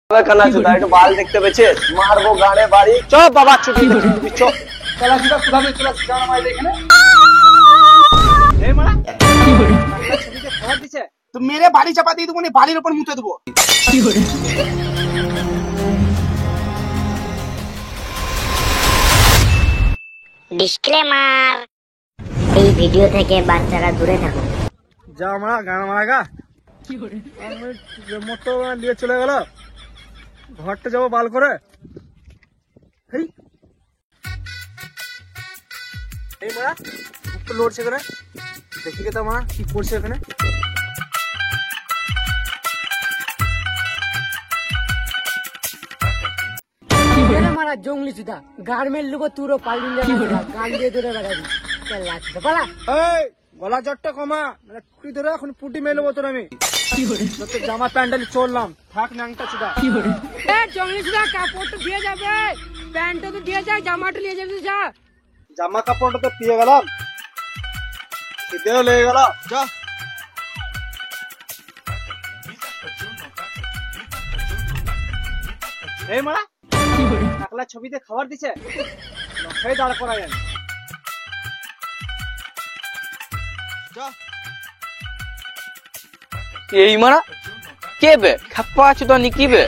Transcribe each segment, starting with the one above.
কানা চোদা একটু বাল দেখতে পেয়েছিস? মারবো গাড়ে বাড়ি। চ বাবা ছুটি চ। কালা চোদা কোথা থেকে চলে আসছে জানা মাইলে এখানে? এই মারা কি করে কালা ছবিতে খাবার দিছে তো মেরে বাড়ি চাপা দিয়ে দেবো, বাড়ির উপর মুতে দেবো। কি করে ডিসক্লেমার, এই ভিডিও থেকে বাচ্চারা দূরে থাকুন। যা মারা গানা মারা গা কি করে আমি মোটো নিয়ে চলে গেল, ঘরটা যাবো বাল করে। এই এই মারা একটু লড়ছে করে দেখি কে তা মারা কি করছে এখানে। মারা জঙ্গলি চুদা গার্মেন্ট লোক তুরো পাল্টিন গান দিয়ে ধরে বেড়াবি লাগছে পালা। এই গলা জটটা কমা, মানে টুটি ধরে এখন পুটি মেলবো তোর আমি। তোর জামা প্যান্টালি চললাম থাক ন্যাংটা চুদা। জঙ্গলি চুদা কাপড়টা দিয়ে যাবে, প্যান্টটা তো দিয়ে যায়, জামাটা নিয়ে যাবে। যা জামা কাপড়টা তো পেয়ে গেলাম, শীতেও লেগে গেল। যা এই মারা টাকলা ছবিতে খাবার দিছে, লক্ষাই দাঁড় করা যায়। এই মারা কে বে? খাপ্পা আছে তো নিকি বে?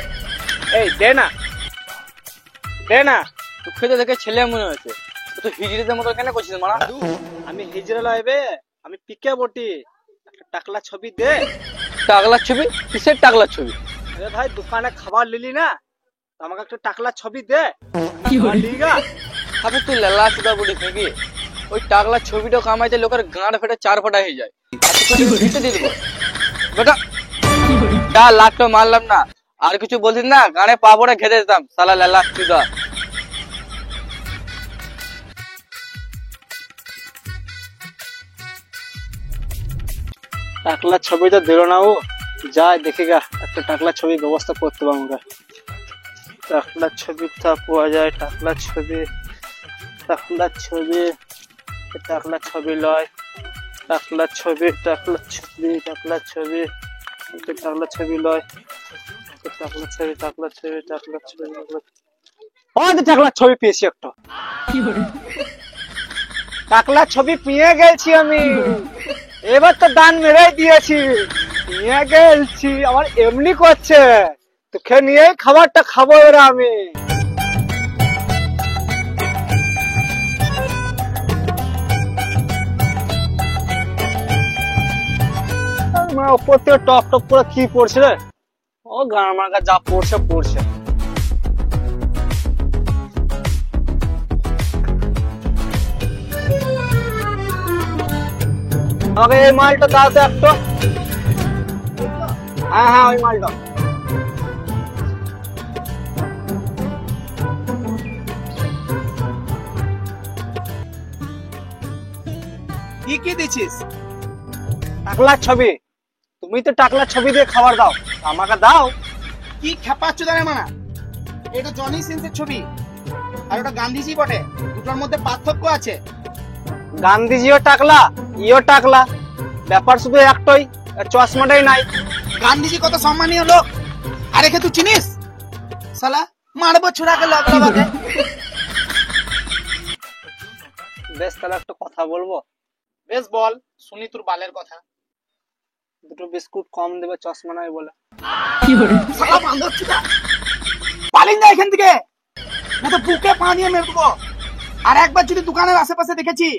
এই দে না দে না, তোকে তো দেখে ছেলে মনে হচ্ছে, তো হিজড়িদের মতো কেন করছিস মারা? আমি হিজড়া লাইবে, আমি পিকে বটি। একটা টাকলা ছবি দে। টাকলার ছবি? কিসের টাকলার ছবি? আরে ভাই দোকানে খাবার লিলি না, আমাকে একটা টাকলা ছবি দে। কি লিগা আবে তুই লালা চুদা বলি নাকি? ওই টাকলার ছবিটা কামাইতে লোকের গাঁড় ফেটে 4 ফোঁটা হয়ে যায়। দিয়ে দেবো বেটা, যা লাখটা মারলাম না, আর কিছু বলছিস না গানে পা পড়ে ঘেরে দিতাম সালা লালা চুদা। টাকলা ছবি তো দিল না ও, যাই দেখে গা একটা টাকলা ছবির ব্যবস্থা করতে পারবো আমরা। টাকলা ছবিটা পাওয়া যায়, টাকলা ছবি, টাকলা ছবি, টাকলা ছবি লয়, টাকলা ছবি, টাকলা ছবি, টাকলা ছবি, টাকলা ছবি লয়, টাকলা ছবি, টাকলা ছবি, টাকলা ছবি, টাকলা ছবি পেয়েছি একটা। টাকলা ছবি পেয়ে গেছি আমি, এবার তো দান মেরেই দিয়েছি, নিয়ে গেছি। আমার এমনি করছে, তোকে নিয়ে খাবারটা খাবো এরা। আমি উপর থেকে টপ টপ করে কি পড়ছে রে? ও গান মার্কা যা পড়ছে পড়ছে। আমাকে এই মালটা দাও তো একটা। হ্যাঁ হ্যাঁ ওই মালটা। কি কি দিছিস? টাকলার ছবি। তুমি তো টাকলার ছবি দিয়ে খাবার দাও, আমাকে দাও। কি খেপাচ্ছ জানে মানা? এটা জনি সিন্সের ছবি আর ওটা গান্ধীজি বটে, দুটোর মধ্যে পার্থক্য আছে। গান্ধীজিও টাকলা, ইও টাকলা, ব্যাপার শুধু একটাই, চশমাটাই নাই। গান্ধীজি কত সম্মানীয় লোক, আর একে তুই চিনিস? শালা মারবো ছোড়াকে লাগলাবাকে। বেশ তাহলে একটা কথা বলবো। বেশ বল, শুনি তোর বালের কথা। দুটো বিস্কুট কম দেবে, চশমা নাই বলে। শালা বান্দর ছোড়া, পালিন যা এখান থেকে, না তো বুকে পা দিয়ে মেরে দেবো। আর একবার যদি দোকানের আশেপাশে দেখেছি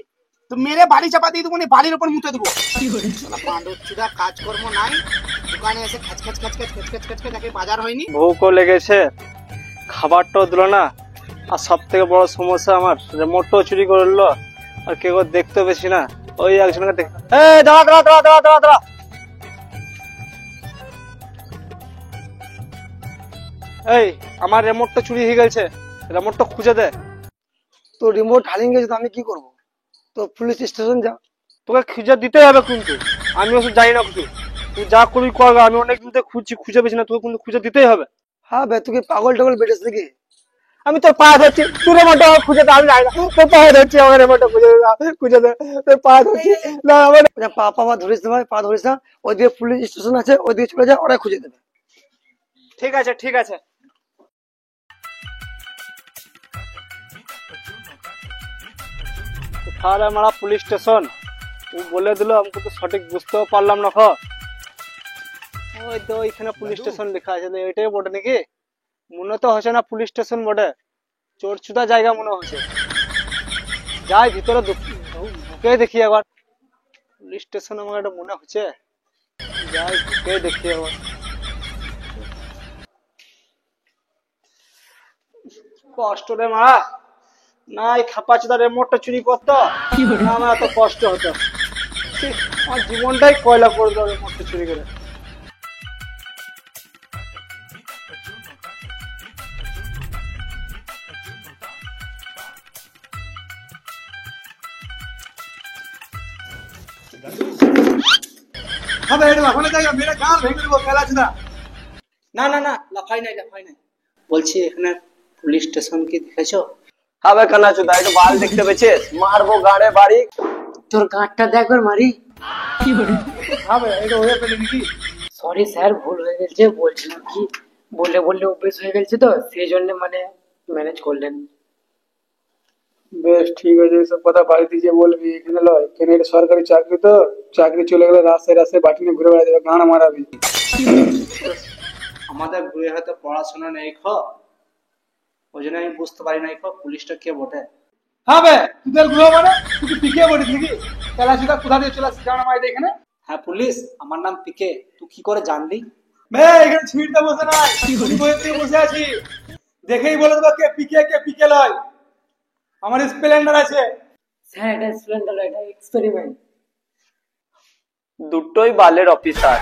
তো মেরে বাড়ি চাপা দিয়ে দেবো, বাড়ির উপর মুতে দেবো। কাজকর্ম নাই, দোকানে এসে খেচ খেচ খেচ খেচ খেচ খেচ খেচ খেচ, নাকি বাজার হয়নি। ভুকও লেগেছে, খাবারটাও দিল না, আর সব থেকে বড় সমস্যা আমার রিমোটটাও চুরি করলো, আর কেউ দেখতে পেছি না। ওই একজনকে দেখ, দাঁড়া দাঁড়া দাঁড়া দাঁড়া দাঁড়া দাঁড়া। এই আমার রিমোটটা চুরি হয়ে গেছে, রিমোটটা খুঁজে দে। তো রিমোট হারিয়ে গেছে, তো আমি কি করবো? তো পুলিশ স্টেশন যা। তোকে খুঁজে দিতে হবে কিন্তু, আমি ওসব জানি না কিছু। তুই যা করবি কর, আমি অনেক দিন থেকে খুঁজছি, খুঁজে পেয়েছি না, তোকে কিন্তু খুঁজে দিতেই হবে। হ্যাঁ ভাই, তুই কি পাগল টাগল বেড়েছে নাকি? আমি তোর পা ধরছি, তোর রিমোটটা খুঁজে দে। আমি জানি না, তোর পা ধরছি, আমার রিমোটটা খুঁজে দে, খুঁজে দে। তোর পা ধরছি না, আমার পা ধরিস না ভাই, পা ধরিস না। ওইদিকে পুলিশ স্টেশন আছে, ওইদিকে চলে যা, ওরা খুঁজে দেবে। ঠিক আছে ঠিক আছে। কোথায় আমরা পুলিশ স্টেশন ও বলে দিল, আমাকে তো সঠিক বুঝতেও পারলাম না। ওই তো এখানে পুলিশ স্টেশন লেখা আছে, এটাই বটে নাকি? মনে তো হচ্ছে না পুলিশ স্টেশন বটে, চোরচুদা জায়গা মনে হচ্ছে। যাই ভিতরে ঢুকে দেখি একবার, পুলিশ স্টেশন আমার একটা মনে হচ্ছে। যাই ঢুকে দেখি একবার। কষ্ট রে মা, না এই খাপাচুদা রিমোটটা চুরি করতো না আমার এত কষ্ট হতো। আমার জীবনটাই কয়লা করে দেবো রিমোটটা চুরি করে। হবে এটা লাফানো জায়গা, মেরে গান ভেঙে দেবো খেলাচুদা। না না না, লাফাই নাই লাফাই নাই। বলছি এখানে পুলিশ স্টেশন কি দেখেছো? হবে কানাচুদা, একটু বাল দেখতে পেয়েছিস? মারবো গাড়ে বাড়ি। তোর গাঁটটা দেখবার মারি। হবে এটা হয়ে পেলে নাকি? সরি স্যার, ভুল হয়ে গেছে, বলছিলাম কি বললে বললে অভ্যেস হয়ে গেছে তো সেই জন্য মানে ম্যানেজ করলেন। বেশ ঠিক আছে, এসব কথা বাড়িতে গিয়ে বলবি, এখানে লয়। কেন এটা সরকারি চাকরি তো, চাকরি চলে গেলে রাস্তায় রাস্তায় বাটি নিয়ে ঘুরে বেড়া যাবে, গান মারাবি। আমাদের ঘুরে হয়তো পড়াশোনা নেই ওই জন্য আমি বুঝতে পারি নাই পুলিশটা কে বটে। হবে তোদের গ্রহ মানে তুই পিকে বলিস নাকি? খেলাচুদা কোথা দিয়ে চলে আসছিস গান মারাইতে এখানে? হ্যাঁ পুলিশ, আমার নাম পিকে। তুই কি করে জানলি? এখানে ছিঁড়তে বসে নাই, বসে আছি, দেখেই বলে দেবো কে পিকে লয়। আমার স্প্লেন্ডার আছে। স্যার এটা স্প্লেন্ডার, এটা এক্সপেরিমেন্ট। দুটোই বালের অফিসার,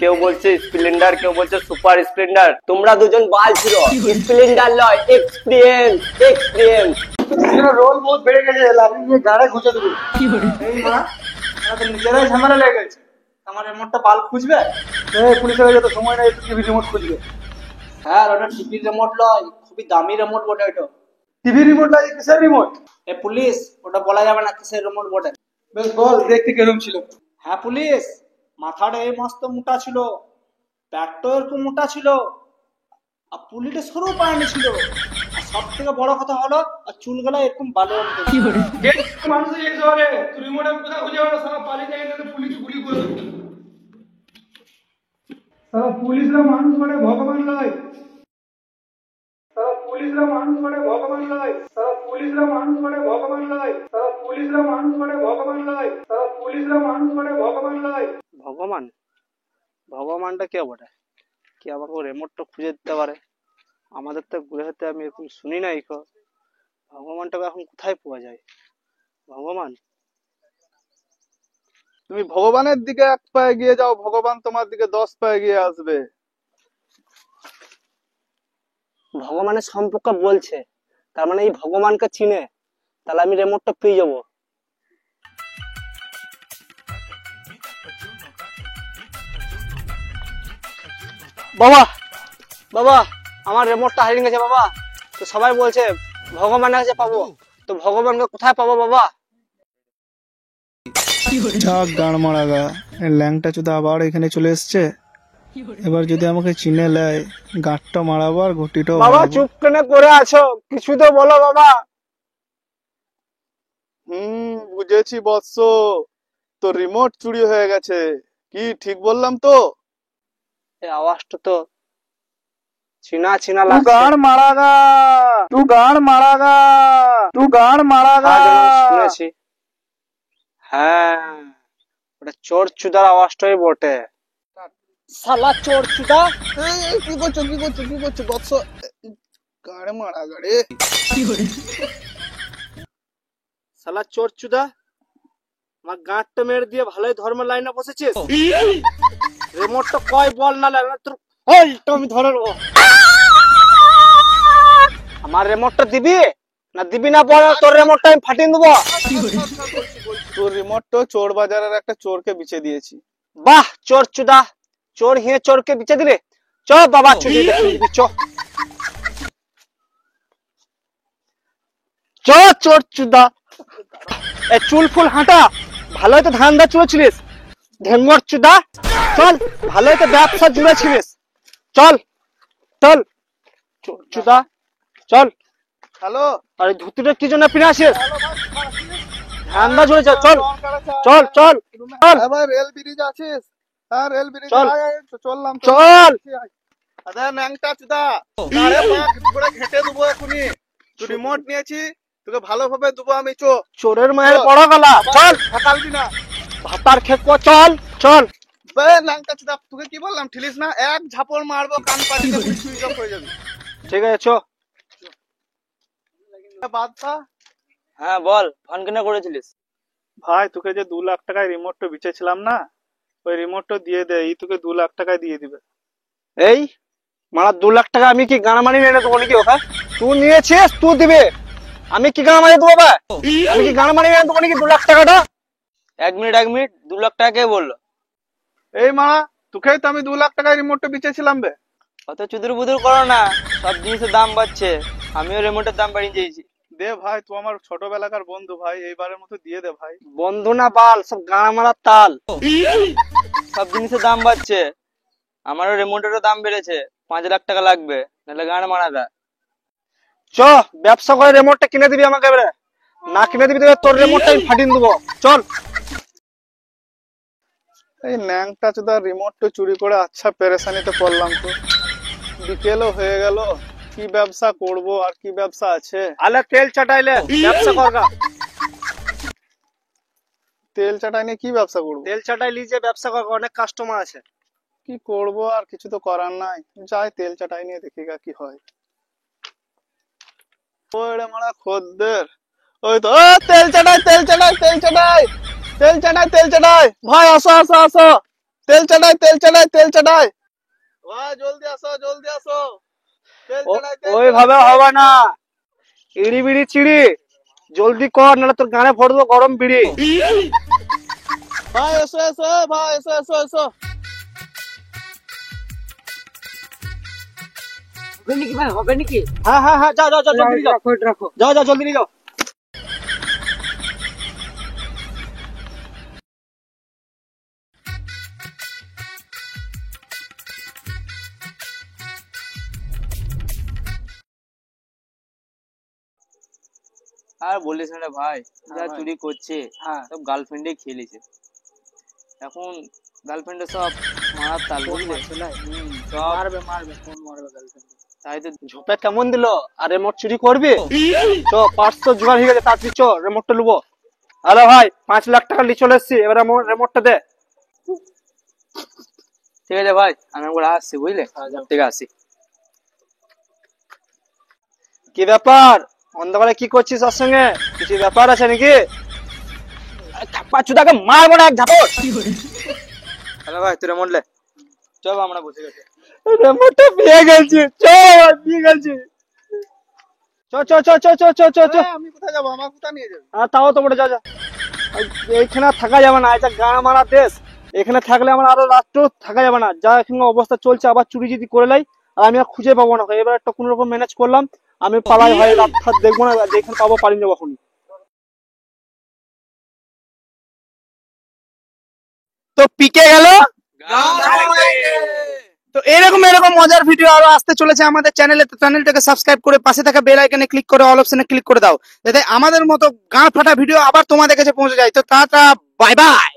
কেউ বলছে স্প্লেন্ডার, কেউ বলছে সুপার স্প্লেন্ডার। তোমরা দুজন বাল ছিল, স্প্লেন্ডার লয়, এক্সপিরিয়েন্স এক্সপিরিয়েন্স। রোল বহুত বেড়ে গেছে, লাঠি নিয়ে গাড়ে ঘুষে দেবো। এই মা, আমরা তো নিজেরাই ঝামেলা লেগে গেছে। আমার রিমোটটা বাল খুঁজবে? পুলিশের যত সময় নেই, টিভি রিমোট খুঁজবে। হ্যাঁ ওটা টিভির রিমোট লয়, খুবই দামি রিমোট বটে ওটা। টিভি রিমোট লাগে, কিসের রিমোট? এ পুলিশ, ওটা বলা যাবে না কিসের রিমোট বটে। বেশ বল, দেখতে কিরকম ছিল? হ্যাঁ পুলিশ, মাথাটা এই মস্ত মোটা ছিল, প্যাটটা এরকম মোটা ছিল, আর পুলিটা সরু পায়নি ছিল, আর সব থেকে বড় কথা হলো আর চুলগুলা এরকম ভালো। মানুষ এই শহরে তুই রিমোট আমি কোথাও খুঁজে পাবো, সারা পালিয়ে যায় না, পুলিশ গুলি করে দেবে। সারা পুলিশরা মানুষ মানে ভগবান নয়, সারা পুলিশরা মানুষ মানে ভগবান নয়, সারা পুলিশরা মানুষ মানে ভগবান নয়, সারা পুলিশরা মানুষ মানে ভগবান নয়, সারা পুলিশরা মানুষ মানে ভগবান নয়। ভগবান? ভগবানটা কে বটে, কি আমাকে রিমোটটা খুঁজে দিতে পারে? আমাদের তো ঘুরে হতে আমি এরকম শুনি নাই। ভগবানটাকে এখন কোথায় পাওয়া যায়? ভগবান, তুমি ভগবানের দিকে 1 পা এগিয়ে যাও, ভগবান তোমার দিকে 10 পা এগিয়ে আসবে। ভগবানের সম্পর্কে বলছে, তার মানে এই ভগবানকে চিনে, তাহলে আমি রিমোটটা পেয়ে যাবো। বাবা বাবা, আমার রিমোটটা হারিয়ে গেছে বাবা। তো সবাই বলছে ভগবানের কাছে পাবো, তো ভগবানকে কোথায় পাবো বাবা? যাক গান মারা গা, ল্যাংটা চোদা আবার এখানে চলে এসছে। এবার যদি আমাকে চিনে লেয়, গাঁটটা মারাবো আর ঘটিটাও বাবা মারাবো। চুপ কেন করে আছো, কিছু তো বলো বাবা। বুঝেছি বৎস, তো রিমোট চুরি হয়ে গেছে, কি ঠিক বললাম তো? এই আওয়াজটা তো চিনা চিনা তু লাগছে। গান মারা গা, তু গান মারা গা, তু গান মারা গা। শুনেছি। হ্যাঁ ওটা চোর চুদার আওয়াজটাই বটে। শালা চোর চুদা, কি করছো কি করছো কি করছো বৎস? গাড়ে মারা গাড়ে। শালা চোর চুদা, আমার গাঁটটা মেরে দিয়ে ভালোই ধর্মের লাইনে বসেছিস। রিমোটটা কয় বল না লাগে তোর হলটা আমি ধরে নেবো। আমার রিমোটটা দিবি না দিবি না বল, তোর রিমোটটা আমি ফাটিয়ে দেবো। তোর রিমোটটা চোর বাজারের একটা চোরকে বিচে দিয়েছি। বাহ চোর চুদা, চোর হিয়ে চোরকে বিচে দিলে। চ বাবা চুরি চ চ, চোর চুদা। এ চুল ফুল হাঁটা, ভালোই তো ধান্দা চুলেছিলিস ঢেঙ্গর চুদা। চল, ভালোই তো ব্যবসা জুড়েছিলিস, চল চল চুদা চল। হ্যালো আরে ধুতিটা কি জন্য পিনে আসিস? আন্দাজ হয়ে যা, চল চল চল চল এবার রেল ব্রিজ আছিস? হ্যাঁ রেল ব্রিজ চল। চললাম চল। আরে ন্যাংটা চুদা, আরে বাঘ পুরো ঘেটে দেবো এখনি। তুই রিমোট নিয়েছি, তোকে ভালোভাবে দেবো আমি। চোরের মায়ের বড় গলা, চল ঠকালবি না। ভাতার খেত চল চল। বে ন্যাংটা চুদা, তোকে কি বললাম ঠিলিস না? এক ঝাপড় মারবো কান পাটিতে সুইচ অফ হয়ে যাবে। ঠিক আছে চ। বাদশা হ্যাঁ বল, ফোন কেন করেছিলিস? ভাই তোকে যে 2 লাখ টাকায় রিমোটটা বিচেছিলাম না, ওই রিমোটটা দিয়ে দে, এই তোকে 2 লাখ টাকায় দিয়ে দিবে। এই মারা 2 লাখ টাকা আমি কি গানা মানি এনে দেবো নাকি? ওখানে তুই নিয়েছিস, তুই দিবে, আমি কি গানা মানি দেবো? আমি কি গানা মানি এনে দেবো নাকি 2 লাখ টাকাটা? 1 মিনিট 2 লাখ টাকা কে বললো? এই মা, তোকেই তো আমি 2 লাখ টাকায় রিমোটটা বিচেছিলাম বে। অত চুদুর বুদুর করো না, সব জিনিসের দাম বাড়ছে, আমিও রিমোটের দাম বাড়িয়ে দিয়েছি। দে ভাই, তুই আমার ছোটবেলাকার বন্ধু ভাই, এইবারের মতো দিয়ে দে ভাই। বন্ধু না বাল, সব গানা মারার তাল। সব জিনিসের দাম বাড়ছে, আমারও রিমোটেরও দাম বেড়েছে, 5 লাখ টাকা লাগবে, নাহলে গান মারাদা। চ ব্যবসা করে রিমোটটা কিনে দিবি আমাকে, এবারে না কিনে দিবি তবে তোর রিমোটটা আমি ফাটিয়ে দেবো। চল। এই ন্যাংটা চুদা রিমোটটা চুরি করে আচ্ছা পেরেশানিতে পড়লাম তো। বিকেলও হয়ে গেল, কি ব্যবসা করব আর কি ব্যবসা আছে? আলে তেল চাটাইলে ব্যবসা করগা। তেল চাটাই নিয়ে কি ব্যবসা করব? তেল চাটাইলি যে ব্যবসা করগা, অনেক কাস্টমার আছে। কি করব আর কিছু তো করার নাই, যাই তেল চাটাই নিয়ে দেখি গা কি হয়। ওরে মারা খদ্দের, ওই তো ও, তেল চাটাই তেল চাটাই তেল চাটাই তেল চাটাই তেল চাটাই ভাই, আসো আসো আসো, তেল চাটাই তেল চাটাই তেল চাটাই ভাই, জলদি আসো জলদি আসো, তেল চাটাই তেল ওইভাবে হবে না, ইড়ি বিড়ি চিড়ি জলদি কর, নাহলে তোর গানে ফোড় দেবো গরম বিড়ি। ভাই এসো এসো ভাই, এসো এসো এসো। হবে নাকি ভাই, হবে নাকি? হ্যাঁ হ্যাঁ হ্যাঁ, যাও যাও যাও জলদি নিয়ে যাও, রাখো এটা রাখো। যাও যাও জলদি নিয়ে যাও। আর বলিস না রে ভাই, যা ভাই। চুরি করছে হ্যাঁ। সব গার্লফ্রেন্ডে খেলেছে। এখন গার্লফ্রেন্ডে সব মারার তাল, বুঝলে? সব মারবে মারবে, কোন মারবে গার্লফ্রেন্ড? তাই তো। ঝোপে কেমন দিল, আর রিমোট চুরি করবি? চ পার্স তো জোগাড় হয়ে গেছে, তাড়াতাড়ি চ রিমোটটা লুবো। হ্যালো ভাই, 5 লাখ টাকা নিয়ে চলে এসছি, এবার আমার রিমোটটা দে। ঠিক আছে ভাই, আমি একবার আসছি, বুঝলে? ঠিক আছে, আসি। কি ব্যাপার, অন্ধকারে কি করছিস ওর সঙ্গে? কিছু ব্যাপার আছে নাকি? থাপ্পা চুদাকে মারবো না এক ঝাপট। হ্যালো ভাই, তুই রিমোট লে, চল আমরা বসে গেছি। রিমোটটা পেয়ে গেছি, চ পেয়ে গেছি। চ চ চ চ চ চ চ চ। আমি কোথায় যাবো? আমার কোথায় নিয়ে যাবে? হ্যাঁ তাও তো বলে, যা যা। এইখানে আর থাকা যাবে না, এটা গাঁ মারা দেশ, এখানে থাকলে আমার আরো রাত্র থাকা যাবে না। যা এখানে অবস্থা চলছে, আবার চুরি যদি করে লাই আর আমি আর খুঁজে পাবো না। এবার একটা কোন রকম ম্যানেজ করলাম, আমি পালাই, হয় রাত ফাত দেখবো না, যেখানে পাবো পালিয়ে যাবো এখনই। তো পিকে গেল। তো এরকম এরকম মজার ভিডিও আরো আসতে চলেছে আমাদের চ্যানেলে। তো চ্যানেলটাকে সাবস্ক্রাইব করে পাশে থাকা বেল আইকনে ক্লিক করে অল অপশনে ক্লিক করে দাও, যাতে আমাদের মতো গাঁ ফাটা ভিডিও আবার তোমাদের কাছে পৌঁছে যায়। তো টাটা, বাই বাই।